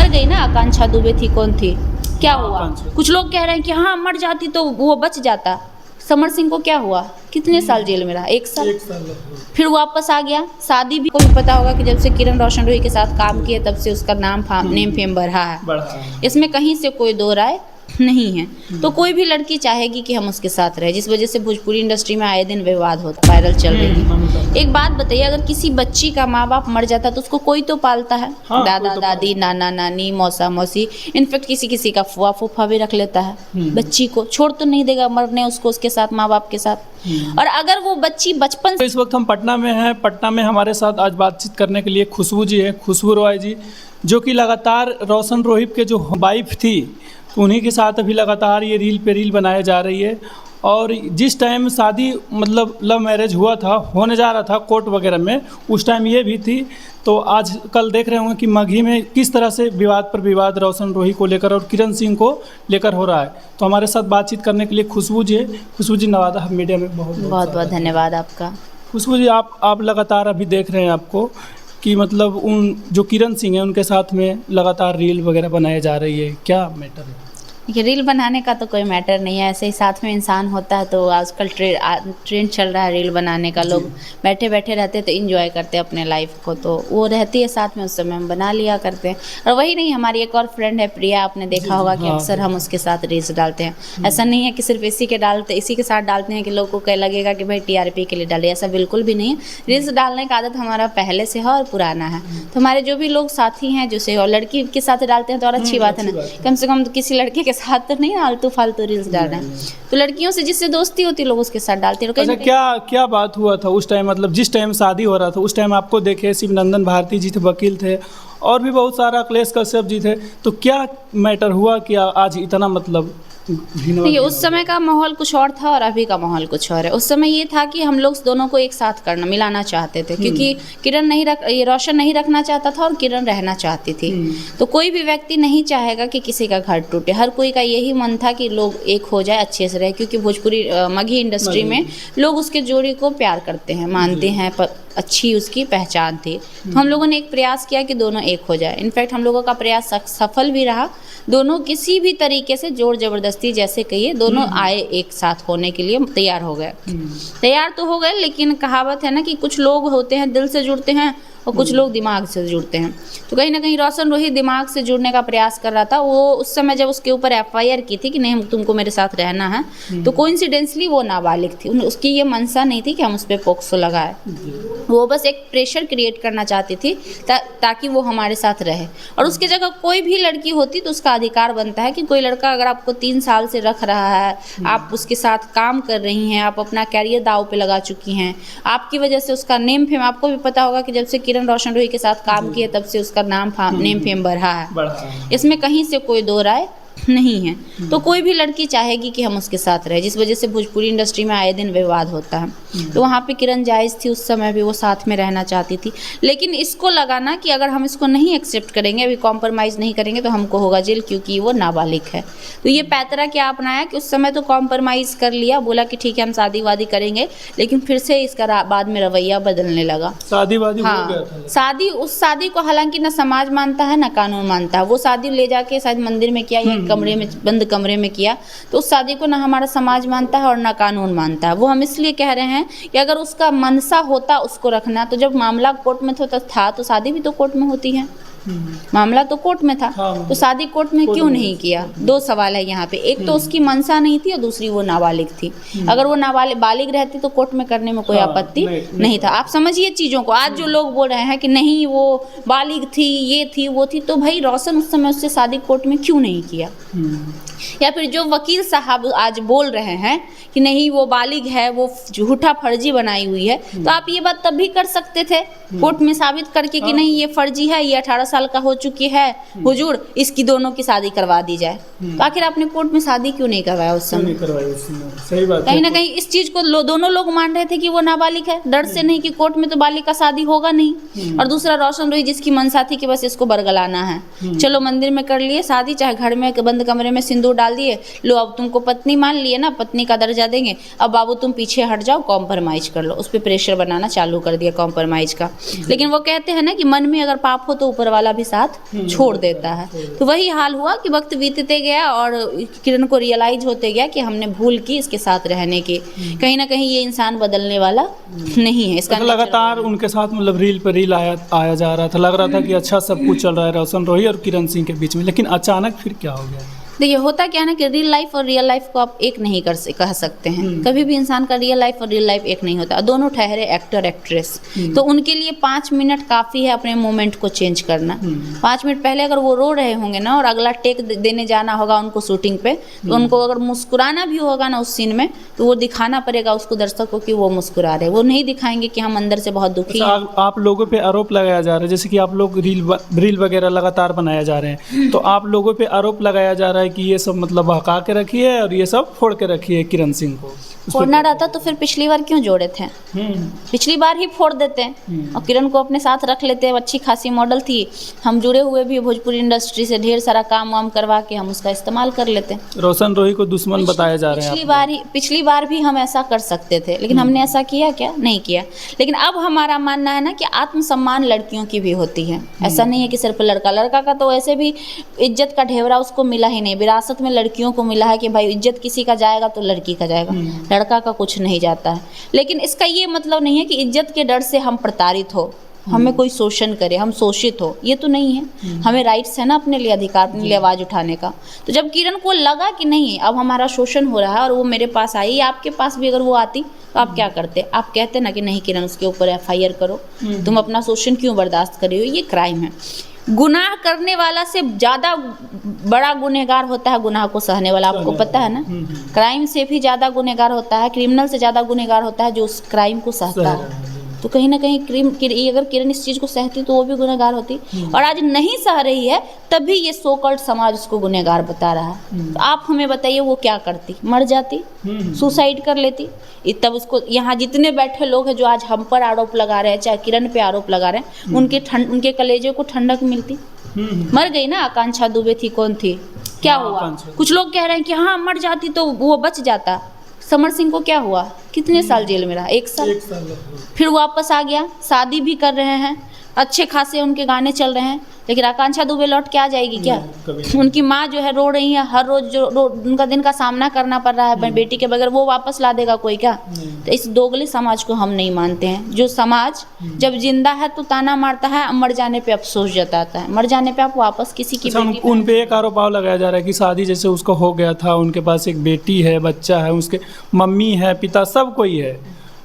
मर गई ना, आकांक्षा दुबे थी, कौन थी, क्या हुआ? कुछ लोग कह रहे हैं कि हाँ मर जाती तो वो बच जाता। समर सिंह को क्या हुआ, कितने साल जेल में रहा? 1 साल। फिर वापस आ गया। शादी भी, को भी पता होगा कि जब से किरण रोशन रोही के साथ काम किए तब से उसका नेम फेम बढ़ा है। इसमें कहीं से कोई दो राय नहीं है। तो कोई भी लड़की चाहेगी कि हम उसके साथ रहे, जिस वजह से भोजपुरी इंडस्ट्री में आए दिन विवाद होता, वायरल चल रही है। एक बात बताइए, अगर किसी बच्ची का माँ बाप मर जाता तो उसको कोई तो पालता है। हाँ, दादा दादी, नाना नानी, मौसा मौसी, इनफेक्ट किसी का फुआ फूफा भी रख लेता है। बच्ची को छोड़ तो नहीं देगा मरने उसको उसके साथ, माँ बाप के साथ। और अगर वो बच्ची बचपन तो इस वक्त हम पटना में हैं। पटना में हमारे साथ आज बातचीत करने के लिए खुशबू जी है, खुशबू रॉय जी, जो कि लगातार रोशन रोही के जो वाइफ थी उन्हीं के साथ अभी लगातार ये रील पे रील बनाए जा रही है। और जिस टाइम शादी मतलब लव मैरिज हुआ था, होने जा रहा था कोर्ट वगैरह में, उस टाइम ये भी थी। तो आज कल देख रहे होंगे कि मगही में किस तरह से विवाद पर विवाद रोशन रोही को लेकर और किरण सिंह को लेकर हो रहा है। तो हमारे साथ बातचीत करने के लिए खुशबू जी है। खुशबू जी, नवादा मीडिया में बहुत बहुत धन्यवाद आपका। खुशबू जी, आप लगातार अभी देख रहे हैं आपको कि मतलब उन जो किरण सिंह है उनके साथ में लगातार रील वगैरह बनाए जा रही है, क्या मैटर है? ये रील बनाने का तो कोई मैटर नहीं है, ऐसे ही साथ में इंसान होता है। तो आजकल ट्रेंड चल रहा है रील बनाने का। लोग बैठे बैठे रहते तो एंजॉय करते हैं अपने लाइफ को, तो वो रहती है साथ में, उस समय हम बना लिया करते हैं। और वही नहीं, हमारी एक और फ्रेंड है प्रिया, आपने देखा होगा कि अक्सर हम उसके साथ रील्स डालते हैं। ऐसा नहीं है कि सिर्फ इसी के साथ डालते हैं कि लोगों को क्या लगेगा कि भाई TRP के लिए डाले, ऐसा बिल्कुल भी नहीं है। रील्स डालने का आदत हमारा पहले से है और पुराना है। तो हमारे जो भी लोग साथी हैं, जैसे और लड़की के साथ डालते हैं तो और अच्छी बात है ना, कम से कम किसी लड़के के साथ तो नहीं आलतू फालतू रील्स डाल रहे हैं। तो लड़कियों से जिससे दोस्ती होती है लोग उसके साथ डालते हैं। अच्छा, क्या बात हुआ था उस टाइम, मतलब जिस टाइम शादी हो रहा था उस टाइम आपको देखे शिव नंदन भारती जी थे, वकील थे, और भी बहुत सारा अखिलेश कश्यप जी थे। तो क्या मैटर हुआ कि आज इतना मतलब देखिए, उस समय का माहौल कुछ और था और अभी का माहौल कुछ और है। उस समय ये था कि हम लोग दोनों को एक साथ करना, मिलाना चाहते थे, क्योंकि किरण ये रोशन नहीं रखना चाहता था और किरण रहना चाहती थी। तो कोई भी व्यक्ति नहीं चाहेगा कि किसी का घर टूटे। हर कोई का यही मन था कि लोग एक हो जाए, अच्छे से रहे, क्योंकि भोजपुरी मगही इंडस्ट्री में लोग उसके जोड़ी को प्यार करते हैं, मानते हैं, अच्छी उसकी पहचान थी। तो हम लोगों ने एक प्रयास किया कि दोनों एक हो जाए। इनफैक्ट हम लोगों का प्रयास सफल भी रहा। दोनों किसी भी तरीके से जोर जबरदस्ती जैसे कहिए, दोनों आए एक साथ होने के लिए तैयार हो गए। तैयार तो हो गए, लेकिन कहावत है ना कि कुछ लोग होते हैं दिल से जुड़ते हैं और कुछ लोग दिमाग से जुड़ते हैं। तो कहीं ना कहीं रोशन रोही दिमाग से जुड़ने का प्रयास कर रहा था। वो उस समय जब उसके ऊपर FIR की थी कि नहीं तुमको मेरे साथ रहना है, तो कोइंसिडेंसली वो नाबालिग थी। उसकी ये मंशा नहीं थी कि हम उस पर पोक्सो लगाए। वो बस एक प्रेशर क्रिएट करना चाहती थी ताकि वो हमारे साथ रहे। और उसकी जगह कोई भी लड़की होती तो उसका अधिकार बनता है कि कोई लड़का अगर आपको 3 साल से रख रहा है, आप उसके साथ काम कर रही हैं, आप अपना कैरियर दाव पे लगा चुकी हैं, आपकी वजह से उसका नेम फेम, आपको भी पता होगा कि जब से किरण रोशन रोही के साथ काम किए तब से उसका नेम फेम बढ़ा है। इसमें कहीं से कोई दो राय नहीं है। तो कोई भी लड़की चाहेगी कि हम उसके साथ रहे, जिस वजह से भोजपुरी इंडस्ट्री में आए दिन विवाद होता है। तो वहाँ पे किरण जायज़ थी, उस समय भी वो साथ में रहना चाहती थी। लेकिन इसको लगाना कि अगर हम इसको नहीं एक्सेप्ट करेंगे, अभी कॉम्प्रोमाइज़ नहीं करेंगे तो हमको होगा जेल, क्योंकि वो नाबालिग है। तो ये पैतरा क्या अपनाया कि उस समय तो कॉम्प्रोमाइज़ कर लिया, बोला कि ठीक है हम शादी वादी करेंगे, लेकिन फिर से इसका बाद में रवैया बदलने लगा। शादी वादी हो गया था। उस शादी को हालांकि ना समाज मानता है ना कानून मानता है। वो शादी ले जाके शायद मंदिर में किया या कमरे में, बंद कमरे में किया। तो उस शादी को ना हमारा समाज मानता है और ना कानून मानता है। वो हम इसलिए कह रहे हैं कि अगर उसका मनसा होता उसको रखना, तो जब मामला कोर्ट में था तो शादी भी तो कोर्ट में होती है। मामला तो कोर्ट में था, तो शादी कोर्ट में क्यों नहीं किया? 2 सवाल है यहाँ पे। एक तो उसकी मनसा नहीं थी और दूसरी वो नाबालिग थी। अगर वो बालिग रहती तो कोर्ट में करने में कोई आपत्ति नहीं था। आप समझिए चीज़ों को। आज जो लोग बोल रहे हैं कि नहीं वो बालिग थी, ये थी, वो थी, तो भाई रोशन उस समय उससे शादी कोर्ट में क्यों नहीं किया? या फिर जो वकील साहब आज बोल रहे हैं कि नहीं वो बालिग है, वो झूठा फर्जी बनाई हुई है, तो आप ये बात तब भी कर सकते थे कोर्ट में साबित करके कि नहीं ये फर्जी है, ये 18 साल का हो चुकी है, हुजूर इसकी दोनों की शादी करवा दी जाए। तो आखिर आपने कोर्ट में शादी क्यों नहीं करवाया उस समय? सही बात। कहीं ना कहीं इस चीज को दोनों लोग मान रहे थे कि वो नाबालिग है, डर से नहीं कि कोर्ट में तो बालिग का शादी होगा नहीं। और दूसरा रोशन रोही जिसकी मनसा थी कि बस इसको बरगलाना है, चलो मंदिर में कर लिए शादी, चाहे घर में बंद कमरे में सिंदूर डाल दिए, लो अब तुमको पत्नी मान लिए ना, पत्नी का दर्जा देंगे, अब बाबू तुम पीछे हट जाओ, कॉम्प्रोमाइज कर लो। उस पर प्रेशर बनाना चालू कर दिया कॉम्प्रोमाइज का। लेकिन वो कहते हैं ना कि मन में अगर पाप हो तो ऊपर वाला वाला भी साथ छोड़ देता है। तो वही हाल हुआ कि वक्त बीतते गया और किरण को रियलाइज होते गया कि हमने भूल की इसके साथ रहने की। कहीं ना कहीं ये इंसान बदलने वाला नहीं है, इसका लगातार उनके साथ मतलब रील पर रील आया जा रहा था, लग रहा था कि अच्छा सब कुछ चल रहा है रोशन रोही और किरण सिंह के बीच में, लेकिन अचानक फिर क्या हो गया? देखिए होता क्या है ना कि रियल लाइफ और रियल लाइफ को आप एक नहीं कह सकते हैं। कभी भी इंसान का रियल लाइफ और रियल लाइफ एक नहीं होता। दोनों ठहरे एक्टर एक्ट्रेस, तो उनके लिए 5 मिनट काफ़ी है अपने मोमेंट को चेंज करना। 5 मिनट पहले अगर वो रो रहे होंगे ना और अगला टेक देने जाना होगा उनको शूटिंग पे, तो उनको अगर मुस्कुराना भी होगा ना उस सीन में, तो वो दिखाना पड़ेगा उसको दर्शक को कि वो मुस्कुरा रहे। वो नहीं दिखाएंगे कि हम अंदर से बहुत दुखी हैं। आप लोगों पे आरोप लगाया जा रहा है, जैसे कि आप लोग रील वगैरह लगातार बनाया जा रहे हैं, तो आप लोगों पे आरोप लगाया जा रहा है कि ये सब मतलब बहका के रखी है और ये सब फोड़ के रखी है किरण सिंह को। फोड़ना रहता तो फिर पिछली बार क्यों जोड़े थे? पिछली बार ही फोड़ देते और किरण को अपने साथ रख लेते। अच्छी खासी मॉडल थी, हम जुड़े हुए भी भोजपुरी इंडस्ट्री से, ढेर सारा काम वाम करवा के हम उसका इस्तेमाल कर लेते। रोशन रोही को दुश्मन बताया जा रहा है। पिछली बार भी हम ऐसा कर सकते थे, लेकिन हमने ऐसा किया क्या? नहीं किया। लेकिन अब हमारा मानना है ना कि आत्मसम्मान लड़कियों की भी होती है। ऐसा नहीं है कि सिर्फ लड़का का तो वैसे भी इज्जत का ढेवरा उसको मिला ही नहीं। विरासत में लड़कियों को मिला है कि भाई इज्जत किसी का जाएगा तो लड़की का जाएगा, लड़का का कुछ नहीं जाता है। लेकिन इसका ये मतलब नहीं है कि इज्जत के डर से हम प्रताड़ित हो, हमें कोई शोषण करे, हम शोषित हो, ये तो नहीं है। हमें राइट्स है ना अपने लिए, अधिकार, अपने लिए आवाज़ उठाने का। तो जब किरण को लगा कि नहीं अब हमारा शोषण हो रहा है और वो मेरे पास आई, आपके पास भी अगर वो आती तो आप क्या करते? आप कहते ना कि नहीं किरण उसके ऊपर FIR करो, तुम अपना शोषण क्यों बर्दाश्त कर रही हो, ये क्राइम है। गुनाह करने वाला से ज़्यादा बड़ा गुनहगार होता है गुनाह को सहने वाला, आपको पता है ना। क्राइम से भी ज़्यादा गुनहगार होता है, क्रिमिनल से ज़्यादा गुनहगार होता है जो उस क्राइम को सहता है। तो कहीं ना कहीं अगर किरण इस चीज़ को सहती तो वो भी गुनहगार होती, और आज नहीं सह रही है तभी ये सो कॉल्ड समाज उसको गुनहगार बता रहा है। तो आप हमें बताइए वो क्या करती? मर जाती, सुसाइड कर लेती। तब उसको यहाँ जितने बैठे लोग हैं जो आज हम पर आरोप लगा रहे हैं, चाहे किरण पे आरोप लगा रहे हैं, उनके कलेजे को ठंडक मिलती। मर गई ना। आकांक्षा दुबे थी, कौन थी, क्या हुआ? कुछ लोग कह रहे हैं कि हाँ मर जाती तो वो बच जाता। समर सिंह को क्या हुआ? कितने साल जेल में रहा? 1 साल। फिर वापस आ गया, शादी भी कर रहे हैं, अच्छे खासे उनके गाने चल रहे हैं। लेकिन आकांक्षा दुबे लौट के आ जाएगी क्या? उनकी माँ जो है रो रही है, हर रोज जो उनका दिन का सामना करना पड़ रहा है बेटी के बगैर, वो वापस ला देगा कोई क्या? तो इस दोगले समाज को हम नहीं मानते हैं। जो समाज जब जिंदा है तो ताना मारता है, मर जाने पे अफसोस जताता है। मर जाने पे आप वापस किसी की उन पे एक आरोप लगाया जा रहा है कि शादी जैसे उसका हो गया था, उनके पास एक बेटी है, बच्चा है, उसके मम्मी है, पिता, सब कोई है,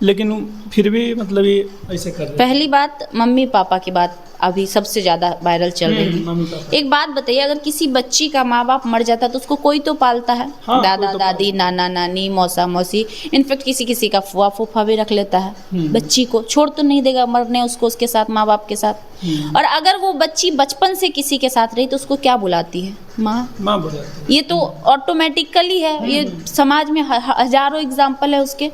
लेकिन फिर भी मतलब ये ऐसे कर रहे हैं। पहली बात, मम्मी पापा की बात अभी सबसे ज़्यादा वायरल चल रही है। एक बात बताइए, अगर किसी बच्ची का माँ बाप मर जाता तो उसको कोई तो पालता है। हाँ, दादा दादी, नाना नानी, मौसा मौसी, इनफेक्ट किसी का फुआ फूफा भी रख लेता है। बच्ची को छोड़ तो नहीं देगा मरने उसको उसके साथ, माँ बाप के साथ। और अगर वो बच्ची बचपन से किसी के साथ रही तो उसको क्या बुलाती है? माँ बुलाती है। ये तो ऑटोमेटिकली है, ये समाज में हजारों एग्जाम्पल है उसके।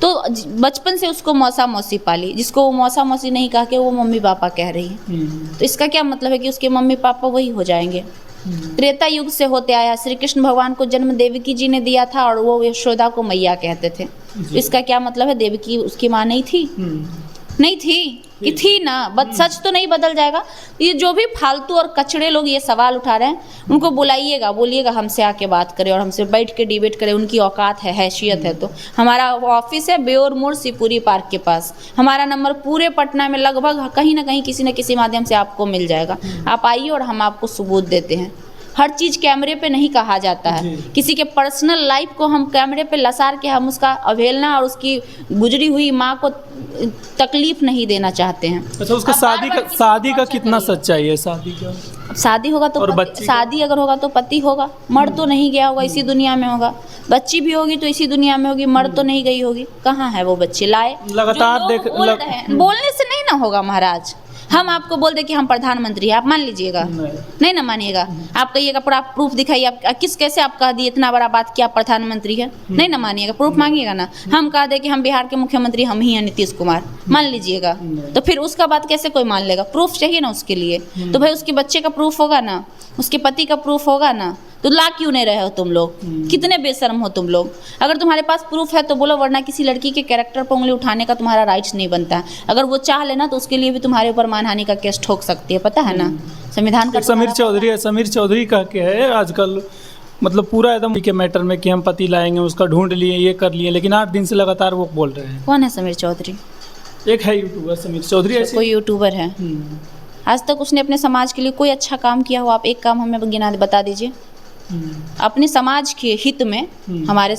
तो बचपन से उसको मौसा मौसी पाली, जिसको वो मौसा मौसी नहीं कह के वो मम्मी पापा कह रही है। तो इसका क्या मतलब है कि उसके मम्मी पापा वही हो जाएंगे? त्रेता युग से होते आया। श्री कृष्ण भगवान को जन्म देवकी जी ने दिया था और वो यशोदा को मैया कहते थे। तो इसका क्या मतलब है? देवकी उसकी माँ नहीं थी? नहीं थी कि थी ना। सच तो नहीं बदल जाएगा। ये जो भी फालतू और कचड़े लोग ये सवाल उठा रहे हैं उनको बुलाइएगा, बोलिएगा हमसे आके बात करें और हमसे बैठ के डिबेट करें। उनकी औकात है, हैसियत है। तो हमारा ऑफिस है बेओर मोड़ शिवपुरी पार्क के पास। हमारा नंबर पूरे पटना में लगभग कहीं ना कहीं किसी न किसी माध्यम से आपको मिल जाएगा। आप आइए और हम आपको सबूत देते हैं। हर चीज़ कैमरे पे नहीं कहा जाता है। किसी के पर्सनल लाइफ को हम कैमरे पे लसार के हम उसका अवहेलना और उसकी गुजरी हुई माँ को तकलीफ नहीं देना चाहते हैं। अच्छा, उसका शादी का कितना सच्चाई है? शादी होगा तो शादी अगर होगा तो पति होगा, मर तो नहीं गया होगा, इसी दुनिया में होगा। बच्ची भी होगी तो इसी दुनिया में होगी, मर तो नहीं गई होगी। कहाँ है वो बच्ची? लाए लगातार बोलने से नहीं ना होगा महाराज। हम आपको बोल दे कि हम प्रधानमंत्री हैं, आप मान लीजिएगा? नहीं ना मानिएगा। आप कहिएगा पूरा प्रूफ दिखाइए, आप कैसे आप कह दिए इतना बड़ा बात कि आप प्रधानमंत्री हैं? नहीं ना मानिएगा, प्रूफ मांगिएगा ना। हम कह दे कि हम बिहार के मुख्यमंत्री हम ही हैं, नीतीश कुमार, मान लीजिएगा। तो फिर उसका बात कैसे कोई मान लेगा? प्रूफ चाहिए ना उसके लिए। तो भाई उसके बच्चे का प्रूफ होगा ना, उसके पति का प्रूफ होगा ना। तो ला क्यों नहीं रहे हो तुम लोग? कितने बेशर्म हो तुम लोग। अगर तुम्हारे पास प्रूफ है तो बोलो, वरना किसी लड़की के कैरेक्टर पर उंगली उठाने का तुम्हारा राइट्स नहीं बनता है। अगर वो चाह लेना तो उसके लिए भी तुम्हारे ऊपर मानहानि का केस ठोक सकती है, पता है ना। संविधान का एक समीर चौधरी है, समीर चौधरी कह के है आजकल, मतलब पूरा एकदम के मैटर में कि हम पति लाएंगे, उसका ढूंढ लिए, ये कर लिए, लेकिन 8 दिन से लगातार वो बोल रहे हैं। कौन है समीर चौधरी? एक है यूट्यूबर समीर चौधरी ऐसे। कोई यूट्यूबर है? आज तक उसने अपने समाज के लिए कोई अच्छा काम किया हो? आप एक काम हमें बता दीजिए अपने समाज के हित में हमारे